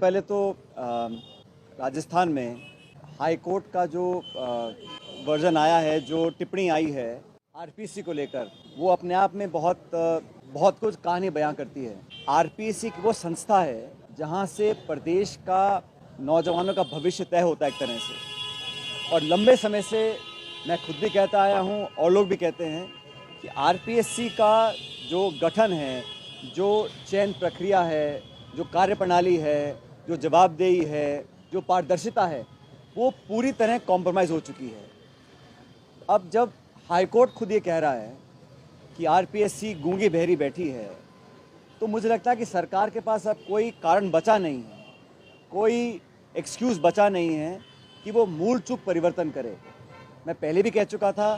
पहले तो राजस्थान में हाई कोर्ट का जो वर्जन आया है, जो टिप्पणी आई है आरपीएससी को लेकर, वो अपने आप में बहुत कुछ कहानी बयां करती है। आरपीएससी वो संस्था है जहां से प्रदेश का नौजवानों का भविष्य तय होता है एक तरह से। और लंबे समय से मैं खुद भी कहता आया हूं और लोग भी कहते हैं कि आरपीएससी का जो गठन है, जो चयन प्रक्रिया है, जो कार्यप्रणाली है, जो जवाबदेही है, जो पारदर्शिता है, वो पूरी तरह कॉम्प्रोमाइज़ हो चुकी है। अब जब हाईकोर्ट खुद ये कह रहा है कि आरपीएससी गूंगी बहरी बैठी है, तो मुझे लगता है कि सरकार के पास अब कोई कारण बचा नहीं है, कोई एक्सक्यूज़ बचा नहीं है कि वो मूल चूक परिवर्तन करे। मैं पहले भी कह चुका था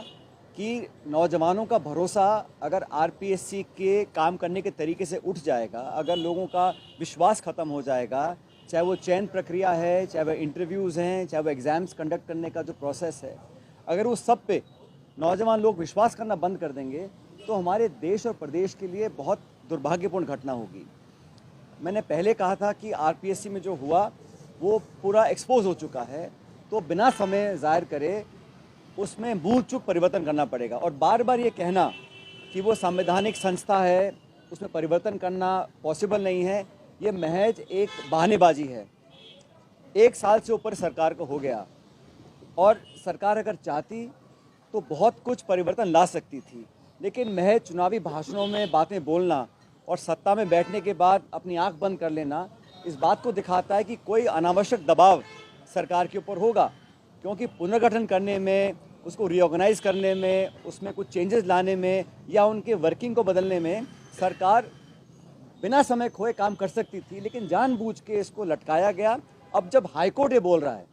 कि नौजवानों का भरोसा अगर आरपीएससी के काम करने के तरीके से उठ जाएगा, अगर लोगों का विश्वास ख़त्म हो जाएगा, चाहे वो चयन प्रक्रिया है, चाहे वो इंटरव्यूज़ हैं, चाहे वो एग्ज़ाम्स कंडक्ट करने का जो प्रोसेस है, अगर वो सब पे नौजवान लोग विश्वास करना बंद कर देंगे तो हमारे देश और प्रदेश के लिए बहुत दुर्भाग्यपूर्ण घटना होगी। मैंने पहले कहा था कि आरपीएससी में जो हुआ वो पूरा एक्सपोज हो चुका है, तो बिना समय ज़ाहिर करे उसमें मूल चूक परिवर्तन करना पड़ेगा। और बार बार ये कहना कि वो संवैधानिक संस्था है, उसमें परिवर्तन करना पॉसिबल नहीं है, ये महज एक बहानेबाजी है। 1 साल से ऊपर सरकार को हो गया और सरकार अगर चाहती तो बहुत कुछ परिवर्तन ला सकती थी, लेकिन महज चुनावी भाषणों में बातें बोलना और सत्ता में बैठने के बाद अपनी आंख बंद कर लेना इस बात को दिखाता है कि कोई अनावश्यक दबाव सरकार के ऊपर होगा। क्योंकि पुनर्गठन करने में, उसको रीऑर्गेनाइज करने में, उसमें कुछ चेंजेस लाने में या उनके वर्किंग को बदलने में सरकार बिना समय खोए काम कर सकती थी, लेकिन जानबूझ के इसको लटकाया गया। अब जब हाईकोर्ट ये बोल रहा है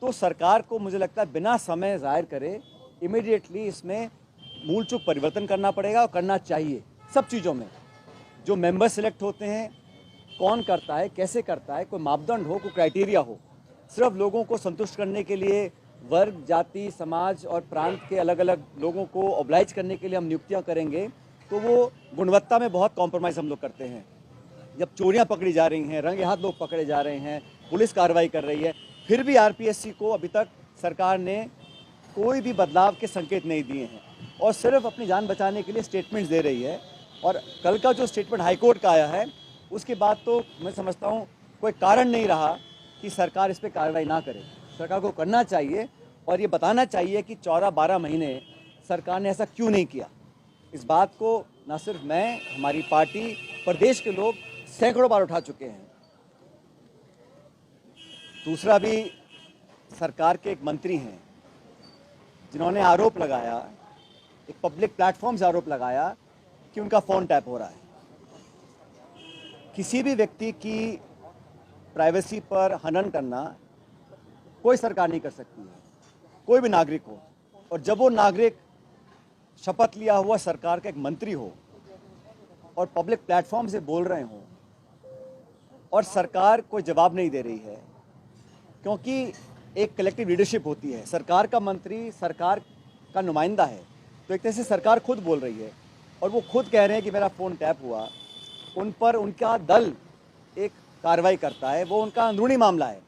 तो सरकार को मुझे लगता है बिना समय ज़ाहिर करे इमीडिएटली इसमें मूल चूक परिवर्तन करना पड़ेगा और करना चाहिए। सब चीज़ों में जो मेंबर सिलेक्ट होते हैं, कौन करता है, कैसे करता है, कोई मापदंड हो, कोई क्राइटेरिया हो। सिर्फ लोगों को संतुष्ट करने के लिए वर्ग, जाति, समाज और प्रांत के अलग अलग लोगों को ऑब्लाइज करने के लिए हम नियुक्तियां करेंगे तो वो गुणवत्ता में बहुत कॉम्प्रोमाइज़ हम लोग करते हैं। जब चोरियां पकड़ी जा रही हैं, रंगे हाथ लोग पकड़े जा रहे हैं, पुलिस कार्रवाई कर रही है, फिर भी आरपीएससी को अभी तक सरकार ने कोई भी बदलाव के संकेत नहीं दिए हैं और सिर्फ अपनी जान बचाने के लिए स्टेटमेंट्स दे रही है। और कल का जो स्टेटमेंट हाईकोर्ट का आया है उसके बाद तो मैं समझता हूँ कोई कारण नहीं रहा कि सरकार इस पर कार्रवाई ना करे। सरकार को करना चाहिए और ये बताना चाहिए कि 14-12 महीने सरकार ने ऐसा क्यों नहीं किया। इस बात को न सिर्फ मैं, हमारी पार्टी, प्रदेश के लोग सैकड़ों बार उठा चुके हैं। दूसरा भी सरकार के एक मंत्री हैं जिन्होंने आरोप लगाया, एक पब्लिक प्लेटफॉर्म से आरोप लगाया कि उनका फ़ोन टैप हो रहा है। किसी भी व्यक्ति की प्राइवेसी पर हनन करना कोई सरकार नहीं कर सकती है, कोई भी नागरिक हो। और जब वो नागरिक शपथ लिया हुआ सरकार का एक मंत्री हो और पब्लिक प्लेटफॉर्म से बोल रहे हो और सरकार कोई जवाब नहीं दे रही है, क्योंकि एक कलेक्टिव लीडरशिप होती है, सरकार का मंत्री सरकार का नुमाइंदा है, तो एक तरह से सरकार खुद बोल रही है और वो खुद कह रहे हैं कि मेरा फ़ोन टैप हुआ। उन पर उनका दल एक कार्रवाई करता है, वो उनका अंदरूनी मामला है।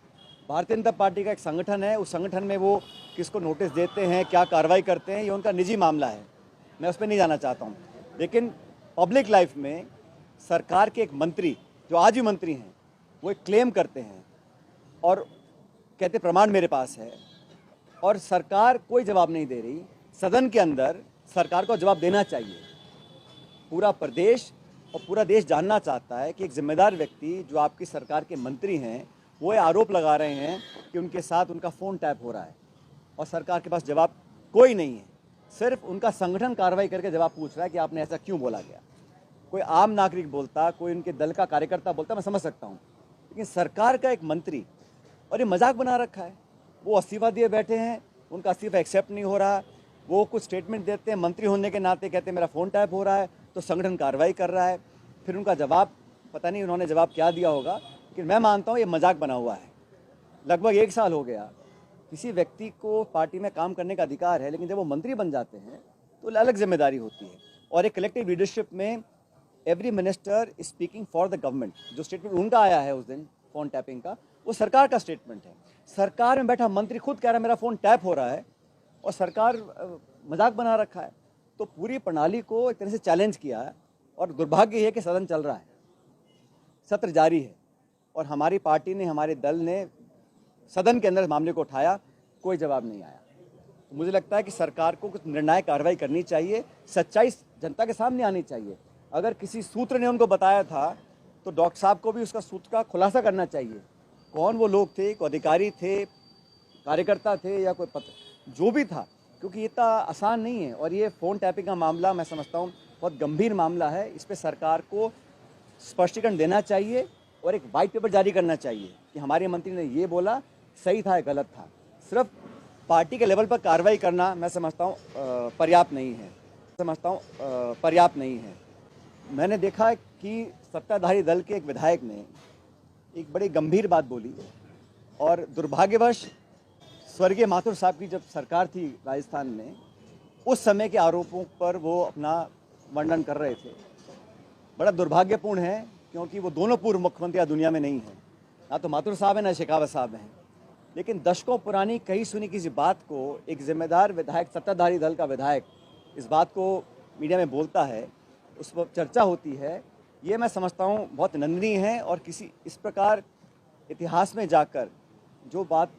भारतीय जनता पार्टी का एक संगठन है, उस संगठन में वो किसको नोटिस देते हैं, क्या कार्रवाई करते हैं, ये उनका निजी मामला है, मैं उस पर नहीं जाना चाहता हूँ। लेकिन पब्लिक लाइफ में सरकार के एक मंत्री, जो आज भी मंत्री हैं, वो एक क्लेम करते हैं और कहते प्रमाण मेरे पास है, और सरकार कोई जवाब नहीं दे रही। सदन के अंदर सरकार को जवाब देना चाहिए। पूरा प्रदेश और पूरा देश जानना चाहता है कि एक जिम्मेदार व्यक्ति जो आपकी सरकार के मंत्री हैं, वो ये आरोप लगा रहे हैं कि उनके साथ उनका फ़ोन टैप हो रहा है और सरकार के पास जवाब कोई नहीं है। सिर्फ उनका संगठन कार्रवाई करके जवाब पूछ रहा है कि आपने ऐसा क्यों बोला गया। कोई आम नागरिक बोलता, कोई उनके दल का कार्यकर्ता बोलता, मैं समझ सकता हूँ, लेकिन सरकार का एक मंत्री, और ये मजाक बना रखा है। वो इस्तीफा दिए बैठे हैं, उनका इस्तीफा एक्सेप्ट नहीं हो रहा, वो कुछ स्टेटमेंट देते हैं, मंत्री होने के नाते कहते हैं मेरा फ़ोन टैप हो रहा है, तो संगठन कार्रवाई कर रहा है। फिर उनका जवाब, पता नहीं उन्होंने जवाब क्या दिया होगा, लेकिन मैं मानता हूँ ये मजाक बना हुआ है। लगभग 1 साल हो गया। किसी व्यक्ति को पार्टी में काम करने का अधिकार है, लेकिन जब वो मंत्री बन जाते हैं तो अलग जिम्मेदारी होती है। और एक कलेक्टिव लीडरशिप में every minister speaking for the government, जो स्टेटमेंट उनका आया है उस दिन फ़ोन टैपिंग का, वो सरकार का स्टेटमेंट है। सरकार में बैठा मंत्री खुद कह रहा है मेरा फ़ोन टैप हो रहा है और सरकार मजाक बना रखा है। तो पूरी प्रणाली को एक तरह से चैलेंज किया है और दुर्भाग्य है कि सदन चल रहा है, सत्र जारी है और हमारी पार्टी ने, हमारे दल ने सदन के अंदर मामले को उठाया, कोई जवाब नहीं आया। तो मुझे लगता है कि सरकार को कुछ निर्णायक कार्रवाई करनी चाहिए, सच्चाई जनता के सामने आनी चाहिए। अगर किसी सूत्र ने उनको बताया था तो डॉक्टर साहब को भी उसका सूत्र का खुलासा करना चाहिए। कौन वो लोग थे, कोई अधिकारी थे, कार्यकर्ता थे या कोई पत्र, जो भी था, क्योंकि ये इतना आसान नहीं है। और ये फ़ोन टैपिंग का मामला मैं समझता हूँ बहुत गंभीर मामला है। इस पर सरकार को स्पष्टीकरण देना चाहिए और एक वाइट पेपर जारी करना चाहिए कि हमारे मंत्री ने ये बोला, सही था या गलत था। सिर्फ पार्टी के लेवल पर कार्रवाई करना मैं समझता हूँ पर्याप्त नहीं है। मैंने देखा कि सत्ताधारी दल के एक विधायक ने एक बड़ी गंभीर बात बोली और दुर्भाग्यवश स्वर्गीय माथुर साहब की जब सरकार थी राजस्थान में, उस समय के आरोपों पर वो अपना वर्णन कर रहे थे। बड़ा दुर्भाग्यपूर्ण है क्योंकि वो दोनों पूर्व मुख्यमंत्री दुनिया में नहीं हैं, ना तो माथुर साहब हैं ना शेखावत साहब हैं। लेकिन दशकों पुरानी कही सुनी किसी बात को एक जिम्मेदार विधायक, सत्ताधारी दल का विधायक इस बात को मीडिया में बोलता है, उस पर चर्चा होती है, ये मैं समझता हूँ बहुत निंदनीय है। और किसी इस प्रकार इतिहास में जाकर जो बात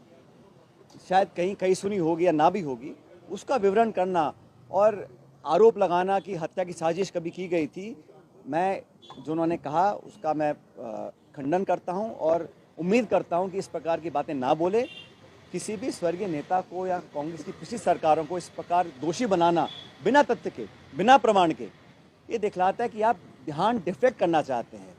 शायद कहीं सुनी होगी या ना भी होगी, उसका विवरण करना और आरोप लगाना कि हत्या की साजिश कभी की गई थी, मैं जो उन्होंने कहा उसका मैं खंडन करता हूं और उम्मीद करता हूं कि इस प्रकार की बातें ना बोले। किसी भी स्वर्गीय नेता को या कांग्रेस की पिछली सरकारों को इस प्रकार दोषी बनाना बिना तथ्य के, बिना प्रमाण के, ये दिखलाता है कि आप ध्यान डिफ्लेक्ट करना चाहते हैं।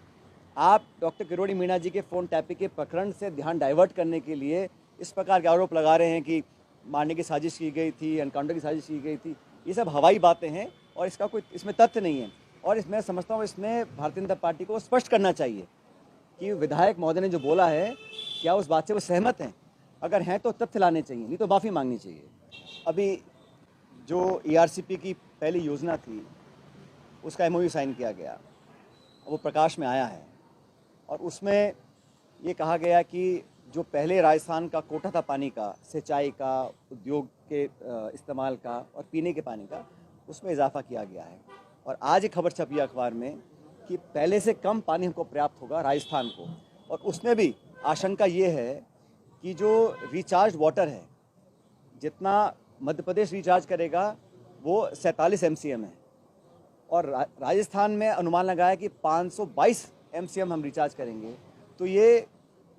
आप डॉक्टर किरोड़ी मीणा जी के फ़ोन टैपिंग के प्रकरण से ध्यान डाइवर्ट करने के लिए इस प्रकार के आरोप लगा रहे हैं कि मारने की साजिश की गई थी, एनकाउंटर की साजिश की गई थी। ये सब हवाई बातें हैं और इसका कोई इसमें तथ्य नहीं है। और इसमें समझता हूँ इसमें भारतीय जनता पार्टी को स्पष्ट करना चाहिए कि विधायक महोदय ने जो बोला है, क्या उस बात से वो सहमत हैं? अगर हैं तो तथ्य लाने चाहिए, नहीं तो माफ़ी मांगनी चाहिए। अभी जो ERCP की पहली योजना थी उसका MOU साइन किया गया, वो प्रकाश में आया है और उसमें ये कहा गया कि जो पहले राजस्थान का कोटा था पानी का, सिंचाई का, उद्योग के इस्तेमाल का और पीने के पानी का, उसमें इजाफा किया गया है। और आज एक खबर छपी अखबार में कि पहले से कम पानी हमको प्राप्त होगा राजस्थान को। और उसमें भी आशंका ये है कि जो रिचार्ज वाटर है, जितना मध्य प्रदेश रिचार्ज करेगा वो 47 MCM है और राजस्थान में अनुमान लगाया कि 522 MCM हम रिचार्ज करेंगे। तो ये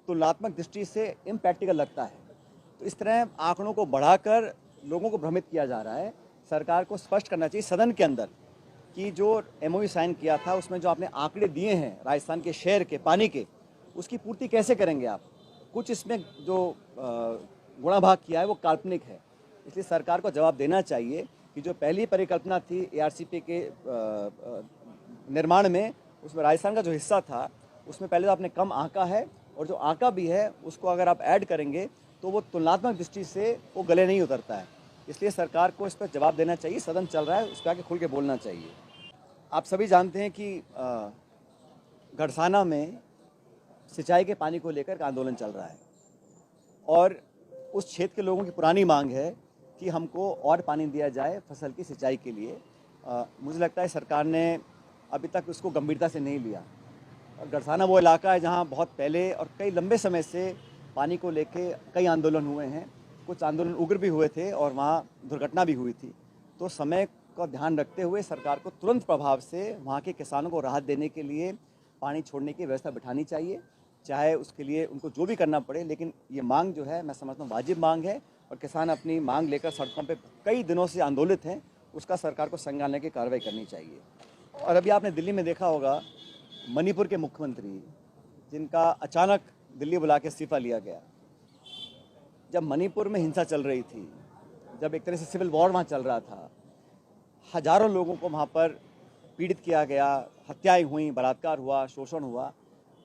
तुलनात्मक दृष्टि से इम्प्रैक्टिकल लगता है। तो इस तरह आंकड़ों को बढ़ाकर लोगों को भ्रमित किया जा रहा है। सरकार को स्पष्ट करना चाहिए सदन के अंदर कि जो MOU साइन किया था उसमें जो आपने आंकड़े दिए हैं राजस्थान के शेयर के पानी के, उसकी पूर्ति कैसे करेंगे आप? कुछ इसमें जो गुणा भाग किया है वो काल्पनिक है। इसलिए सरकार को जवाब देना चाहिए कि जो पहली परिकल्पना थी ERCP के निर्माण में, उसमें राजस्थान का जो हिस्सा था उसमें पहले तो आपने कम आंका है और जो आंका भी है उसको अगर आप ऐड करेंगे तो वो तुलनात्मक दृष्टि से वो गले नहीं उतरता है। इसलिए सरकार को इस पर जवाब देना चाहिए। सदन चल रहा है, उसके आगे खुल के बोलना चाहिए। आप सभी जानते हैं कि गड़साना में सिंचाई के पानी को लेकर आंदोलन चल रहा है और उस क्षेत्र के लोगों की पुरानी मांग है कि हमको और पानी दिया जाए फसल की सिंचाई के लिए। मुझे लगता है सरकार ने अभी तक उसको गंभीरता से नहीं लिया। और गड़साना वो इलाका है जहाँ बहुत पहले और कई लंबे समय से पानी को लेके कई आंदोलन हुए हैं। कुछ आंदोलन उग्र भी हुए थे और वहाँ दुर्घटना भी हुई थी। तो समय का ध्यान रखते हुए सरकार को तुरंत प्रभाव से वहाँ के किसानों को राहत देने के लिए पानी छोड़ने की व्यवस्था बिठानी चाहिए, चाहे उसके लिए उनको जो भी करना पड़े। लेकिन ये मांग जो है मैं समझता हूँ वाजिब मांग है और किसान अपनी मांग लेकर सड़कों पे कई दिनों से आंदोलित हैं। उसका सरकार को संज्ञान लेकर कार्रवाई करनी चाहिए। और अभी आपने दिल्ली में देखा होगा मणिपुर के मुख्यमंत्री, जिनका अचानक दिल्ली बुला के इस्तीफा लिया गया। जब मणिपुर में हिंसा चल रही थी, जब एक तरह से सिविल वॉर वहाँ चल रहा था, हजारों लोगों को वहाँ पर पीड़ित किया गया, हत्याएं हुई, बलात्कार हुआ, शोषण हुआ।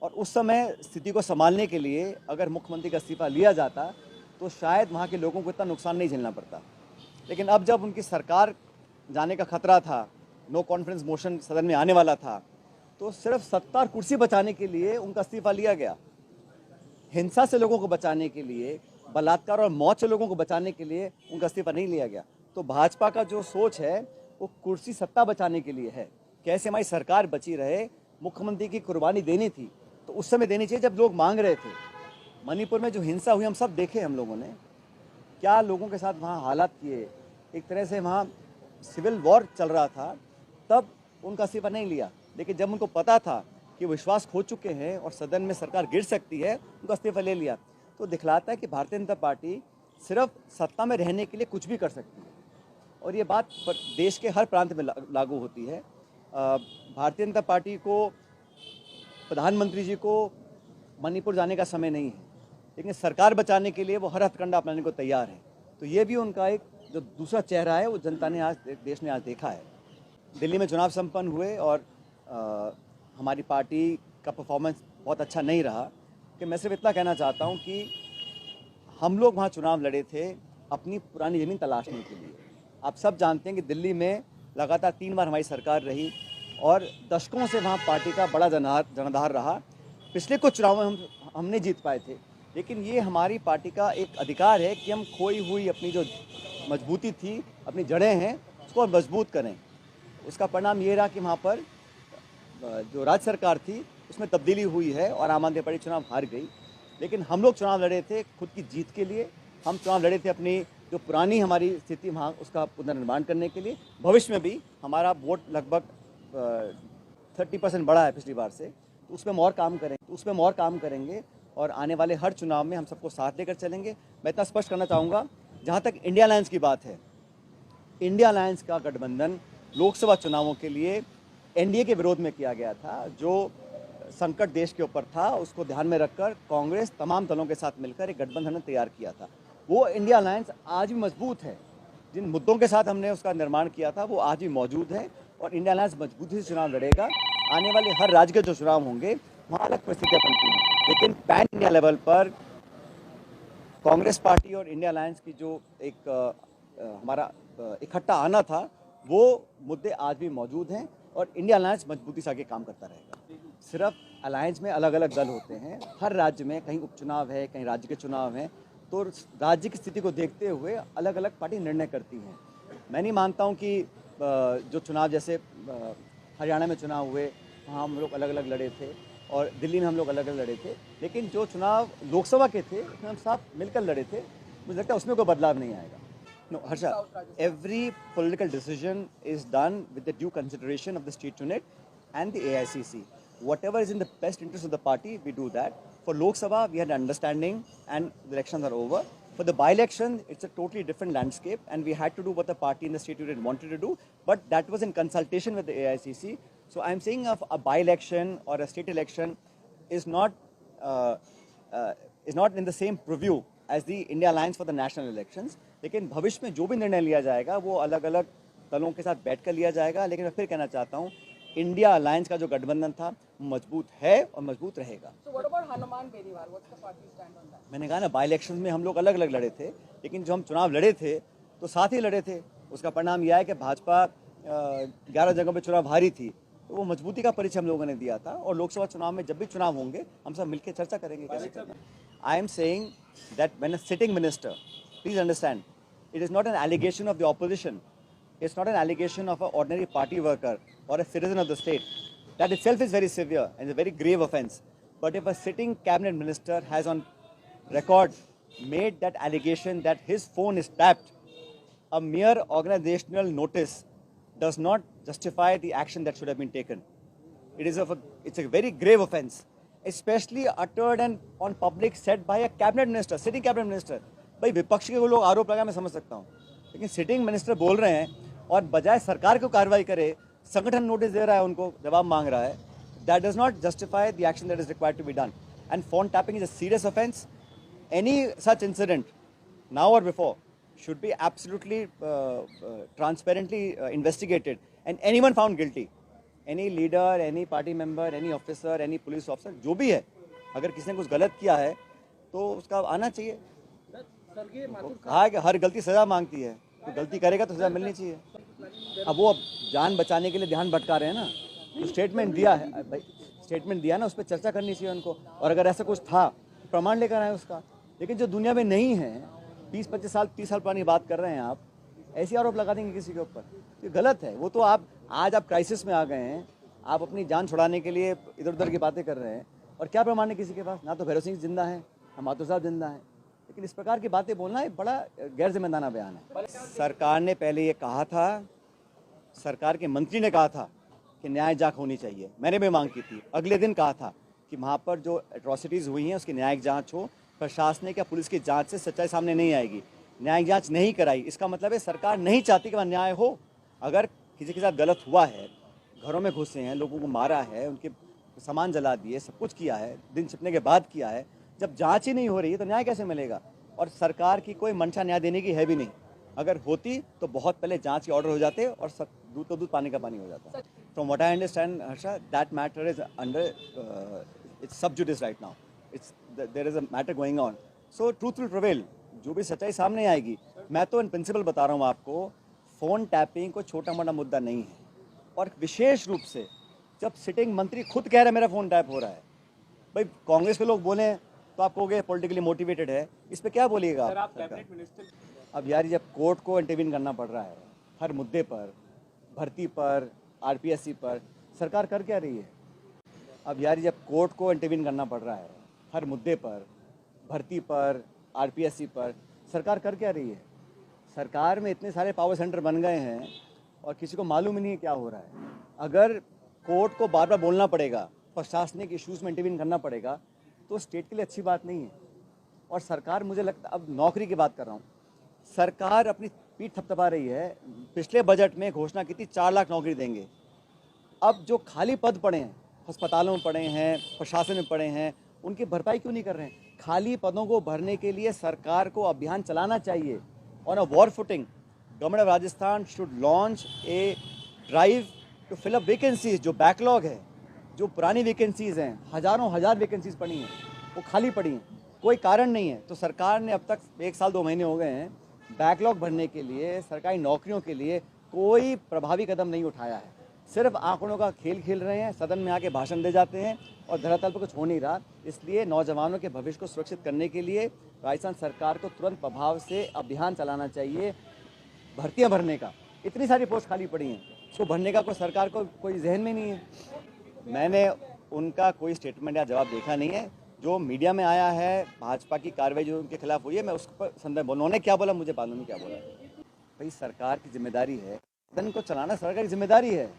और उस समय स्थिति को संभालने के लिए अगर मुख्यमंत्री का इस्तीफा लिया जाता तो शायद वहाँ के लोगों को इतना नुकसान नहीं झेलना पड़ता। लेकिन अब जब उनकी सरकार जाने का खतरा था, नो कॉन्फिडेंस मोशन सदन में आने वाला था, तो सिर्फ सत्ता और कुर्सी बचाने के लिए उनका इस्तीफा लिया गया। हिंसा से लोगों को बचाने के लिए, बलात्कार और मौत से लोगों को बचाने के लिए उनका इस्तीफा नहीं लिया गया। तो भाजपा का जो सोच है वो कुर्सी सत्ता बचाने के लिए है, कैसे हमारी सरकार बची रहे। मुख्यमंत्री की कुर्बानी देनी थी तो उस समय देनी चाहिए जब लोग मांग रहे थे। मणिपुर में जो हिंसा हुई हम सब देखे, हम लोगों ने क्या लोगों के साथ वहाँ हालात किए, एक तरह से वहाँ सिविल वॉर चल रहा था, तब उनका इस्तीफा नहीं लिया। लेकिन जब उनको पता था कि विश्वास खो चुके हैं और सदन में सरकार गिर सकती है, उनका इस्तीफा ले लिया। तो दिखलाता है कि भारतीय जनता पार्टी सिर्फ सत्ता में रहने के लिए कुछ भी कर सकती है, और ये बात देश के हर प्रांत में लागू होती है। भारतीय जनता पार्टी को, प्रधानमंत्री जी को मणिपुर जाने का समय नहीं है, लेकिन सरकार बचाने के लिए वो हर हथकंडा अपनाने को तैयार है। तो ये भी उनका एक जो दूसरा चेहरा है वो जनता ने आज, देश ने आज देखा है। दिल्ली में चुनाव संपन्न हुए और हमारी पार्टी का परफॉर्मेंस बहुत अच्छा नहीं रहा। कि मैं सिर्फ इतना कहना चाहता हूँ कि हम लोग वहाँ चुनाव लड़े थे अपनी पुरानी ज़मीन तलाशने के लिए। आप सब जानते हैं कि दिल्ली में लगातार 3 बार हमारी सरकार रही और दशकों से वहाँ पार्टी का बड़ा जनाधार रहा। पिछले कुछ चुनाव में हमने जीत पाए थे, लेकिन ये हमारी पार्टी का एक अधिकार है कि हम खोई हुई अपनी जो मजबूती थी, अपनी जड़ें हैं, उसको मजबूत करें। उसका परिणाम ये रहा कि वहाँ पर जो राज्य सरकार थी उसमें तब्दीली हुई है और आम आदमी पार्टी चुनाव हार गई। लेकिन हम लोग चुनाव लड़े थे खुद की जीत के लिए, हम चुनाव लड़े थे अपनी जो पुरानी हमारी स्थिति वहाँ उसका पुनर्निर्माण करने के लिए। भविष्य में भी हमारा वोट लगभग 30% बढ़ा है पिछली बार से, तो उसमें हम और काम करेंगे और आने वाले हर चुनाव में हम सबको साथ लेकर चलेंगे। मैं इतना स्पष्ट करना चाहूँगा, जहाँ तक इंडिया अलायंस की बात है, इंडिया अलायंस का गठबंधन लोकसभा चुनावों के लिए एनडीए के विरोध में किया गया था। जो संकट देश के ऊपर था उसको ध्यान में रखकर कांग्रेस तमाम दलों के साथ मिलकर एक गठबंधन तैयार किया था। वो इंडिया अलायंस आज भी मजबूत है। जिन मुद्दों के साथ हमने उसका निर्माण किया था वो आज भी मौजूद है और इंडिया अलायंस मजबूती से चुनाव लड़ेगा। आने वाले हर राज्य के जो चुनाव होंगे वहाँ अलग परिस्थितियाँ बनती हैं, लेकिन पैन इंडिया लेवल पर कांग्रेस पार्टी और इंडिया अलायंस की जो एक हमारा इकट्ठा आना था, वो मुद्दे आज भी मौजूद हैं और इंडिया अलायंस मजबूती से आगे काम करता रहेगा। सिर्फ अलायंस में अलग अलग दल होते हैं, हर राज्य में कहीं उपचुनाव है, कहीं राज्य के चुनाव हैं, तो राज्य की स्थिति को देखते हुए अलग अलग पार्टी निर्णय करती हैं। मैं नहीं मानता हूं कि जो चुनाव जैसे हरियाणा में चुनाव हुए वहाँ हम लोग अलग अलग लड़े थे और दिल्ली में हम लोग अलग अलग लड़े थे, लेकिन जो चुनाव लोकसभा के थे उसमें हम साथ मिलकर लड़े थे। मुझे लगता है उसमें कोई बदलाव नहीं आएगा। No, Harsha, every political decision is done with the due consideration of the state unit and the AICC. Whatever is in the best interest of the party, we do that. For Lok Sabha, we had understanding and the elections are over. For the by-election, it's a totally different landscape and we had to do what the party in the state unit wanted to do, but that was in consultation with the AICC. So I'm saying a by-election or a state election is not in the same purview as the India Alliance for the national elections. लेकिन भविष्य में जो भी निर्णय लिया जाएगा वो अलग अलग दलों के साथ बैठकर लिया जाएगा। लेकिन मैं फिर कहना चाहता हूँ, इंडिया अलायंस का जो गठबंधन था मजबूत है और मजबूत रहेगा। मैंने कहा ना, बाई इलेक्शन में हम लोग अलग अलग लड़े थे, लेकिन जो हम चुनाव लड़े थे तो साथ ही लड़े थे। उसका परिणाम यह है कि भाजपा 11 जगहों पर चुनाव हारी थी, तो वो मजबूती का परिचय हम लोगों ने दिया था। और लोकसभा चुनाव में जब भी चुनाव होंगे हम सब मिलकर चर्चा करेंगे कैसे करना। I am saying that when a sitting minister, please understand, it is not an allegation of the opposition. It's not an allegation of an ordinary party worker or a citizen of the state. That itself is very severe and a very grave offense. But if a sitting cabinet minister has on record made that allegation that his phone is tapped, a mere organizational notice does not justify the action that should have been taken. It's a very grave offense, especially uttered and on public said by a cabinet minister, sitting cabinet minister. भाई विपक्ष के लोग आरोप लगा, मैं समझ सकता हूँ, लेकिन सिटिंग मिनिस्टर बोल रहे हैं और बजाय सरकार को कार्रवाई करे संगठन नोटिस दे रहा है, उनको जवाब मांग रहा है। That does not justify the action that is required to be done and phone tapping is a serious offence. Any such incident now or before should be absolutely transparently investigated and anyone found guilty, any leader, any party member, any officer, any police officer, जो भी है, अगर किसी ने कुछ गलत किया है तो उसका आना चाहिए। कहा है कि हर गलती सजा मांगती है, तो गलती करेगा तो सजा मिलनी चाहिए। अब वो जान बचाने के लिए ध्यान भटका रहे हैं ना, तो स्टेटमेंट दिया है भाई, स्टेटमेंट दिया ना, उस पर चर्चा करनी चाहिए उनको। और अगर ऐसा कुछ था, प्रमाण लेकर आए उसका। लेकिन जो दुनिया में नहीं है, 20-25 साल 30 साल पुरानी बात कर रहे हैं आप, ऐसी आरोप लगा देंगे किसी के ऊपर, ये गलत है। वो तो आप आज आप क्राइसिस में आ गए हैं, आप अपनी जान छुड़ाने के लिए इधर उधर की बातें कर रहे हैं, और क्या प्रमाण है किसी के पास? ना तो भैरव सिंह जिंदा है, ना माथुर साहब जिंदा है। लेकिन इस प्रकार की बातें बोलना एक बड़ा गैर जिम्मेदाराना बयान है। सरकार ने पहले ये कहा था, सरकार के मंत्री ने कहा था कि न्याय जांच होनी चाहिए, मैंने भी मांग की थी। अगले दिन कहा था कि वहाँ पर जो एट्रॉसिटीज़ हुई हैं उसकी न्यायिक जांच हो, प्रशासनिक या पुलिस की जांच से सच्चाई सामने नहीं आएगी। न्यायिक जांच नहीं कराई, इसका मतलब है सरकार नहीं चाहती कि वहाँ न्याय हो। अगर किसी के साथ गलत हुआ है, घरों में घुसे हैं, लोगों को मारा है, उनके सामान जला दिए, सब कुछ किया है, दिन छिपने के बाद किया है, जब जांच ही नहीं हो रही है तो न्याय कैसे मिलेगा? और सरकार की कोई मंशा न्याय देने की है भी नहीं। अगर होती तो बहुत पहले जांच के ऑर्डर हो जाते और दूध तो दूध पानी का पानी हो जाता। From what I understand Harsha, that matter is under it's sub judice right now, it's there is a matter going on, so truth will prevail. जो भी सच्चाई सामने आएगी। मैं तो इन प्रिंसिपल बता रहा हूँ आपको, फ़ोन टैपिंग कोई छोटा मोटा मुद्दा नहीं है, और विशेष रूप से जब सिटिंग मंत्री खुद कह रहे हैं मेरा फ़ोन टैप हो रहा है। भाई कांग्रेस के लोग बोले तो आप कहोगे पॉलिटिकली मोटिवेटेड है, इस पर क्या बोलिएगा आप? कैबिनेट मिनिस्टर अब यार जब कोर्ट को इंटरवीन करना पड़ रहा है हर मुद्दे पर, भर्ती पर, आरपीएससी पर, सरकार कर क्या रही है? अब यार जब कोर्ट को इंटरवीन करना पड़ रहा है हर मुद्दे पर, भर्ती पर, आरपीएससी पर, सरकार कर क्या रही है? सरकार में इतने सारे पावर सेंटर बन गए हैं और किसी को मालूम ही नहीं है क्या हो रहा है। अगर कोर्ट को बार बार बोलना पड़ेगा, प्रशासनिक इश्यूज़ में इंटरवीन करना पड़ेगा, तो स्टेट के लिए अच्छी बात नहीं है। और सरकार, मुझे लगता, अब नौकरी की बात कर रहा हूँ, सरकार अपनी पीठ थपथपा रही है। पिछले बजट में घोषणा की थी 4 लाख नौकरी देंगे। अब जो खाली पद पड़े हैं, अस्पतालों में पड़े हैं, प्रशासन में पड़े हैं, उनकी भरपाई क्यों नहीं कर रहे हैं? खाली पदों को भरने के लिए सरकार को अभियान चलाना चाहिए। On a war footing, government of Rajasthan should launch a drive to fill up vacancies. जो बैकलॉग है, जो पुरानी वैकेंसीज हैं, हजार वैकेंसीज पड़ी हैं, वो खाली पड़ी हैं, कोई कारण नहीं है। तो सरकार ने अब तक 1 साल 2 महीने हो गए हैं, बैकलॉग भरने के लिए, सरकारी नौकरियों के लिए कोई प्रभावी कदम नहीं उठाया है। सिर्फ आंकड़ों का खेल खेल रहे हैं, सदन में आके भाषण दे जाते हैं और धरातल पर कुछ हो नहीं रहा। इसलिए नौजवानों के भविष्य को सुरक्षित करने के लिए राजस्थान सरकार को तुरंत प्रभाव से अभियान चलाना चाहिए भर्तियां भरने का। इतनी सारी पोस्ट खाली पड़ी हैं, उसको भरने का कोई सरकार को कोई जहन में नहीं है। मैंने उनका कोई स्टेटमेंट या जवाब देखा नहीं है। जो मीडिया में आया है, भाजपा की कार्रवाई जो उनके खिलाफ हुई है, मैं उस पर संदर्भ, उन्होंने क्या बोला मुझे मालूम नहीं क्या बोला। भाई सरकार की जिम्मेदारी है सदन को चलाना, सरकार की जिम्मेदारी है,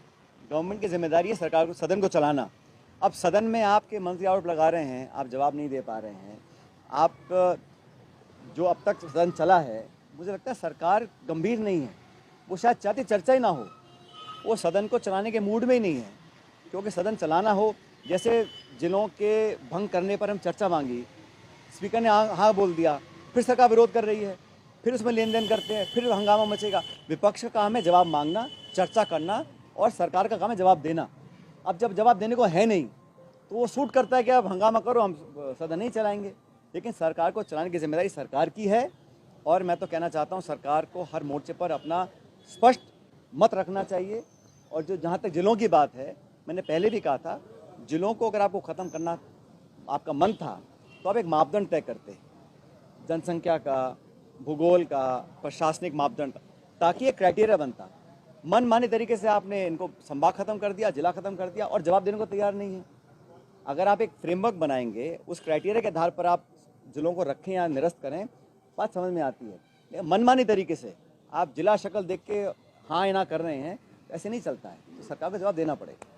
गवर्नमेंट की जिम्मेदारी है सरकार को सदन को चलाना। अब सदन में आपके मंत्री आरोप लगा रहे हैं, आप जवाब नहीं दे पा रहे हैं। आप जो अब तक सदन चला है, मुझे लगता है सरकार गंभीर नहीं है, वो शायद चाहती चर्चा ही ना हो, वो सदन को चलाने के मूड में ही नहीं है। क्योंकि सदन चलाना हो, जैसे जिलों के भंग करने पर हम चर्चा मांगी, स्पीकर ने हाँ बोल दिया, फिर सरकार विरोध कर रही है, फिर उसमें लेन देन करते हैं, फिर हंगामा मचेगा। विपक्ष का काम है जवाब मांगना, चर्चा करना, और सरकार का काम है जवाब देना। अब जब जवाब देने को है नहीं तो वो सूट करता है कि अब हंगामा करो, हम सदन नहीं चलाएंगे। लेकिन सरकार को चलाने की जिम्मेदारी सरकार की है, और मैं तो कहना चाहता हूँ सरकार को हर मोर्चे पर अपना स्पष्ट मत रखना चाहिए। और जो जहाँ तक जिलों की बात है, मैंने पहले भी कहा था, जिलों को अगर आपको ख़त्म करना आपका मन था तो आप एक मापदंड तय करते, जनसंख्या का, भूगोल का, प्रशासनिक मापदंड का, ताकि एक क्राइटेरिया बनता। मनमाने तरीके से आपने इनको संभाग खत्म कर दिया, जिला खत्म कर दिया, और जवाब देने को तैयार नहीं है। अगर आप एक फ्रेमवर्क बनाएंगे, उस क्राइटेरिया के आधार पर आप जिलों को रखें या निरस्त करें, बात समझ में आती है। मनमानी तरीके से आप जिला शक्ल देख के हाँ या ना कर रहे हैं, ऐसे नहीं चलता है। तो सरकार को जवाब देना पड़ेगा।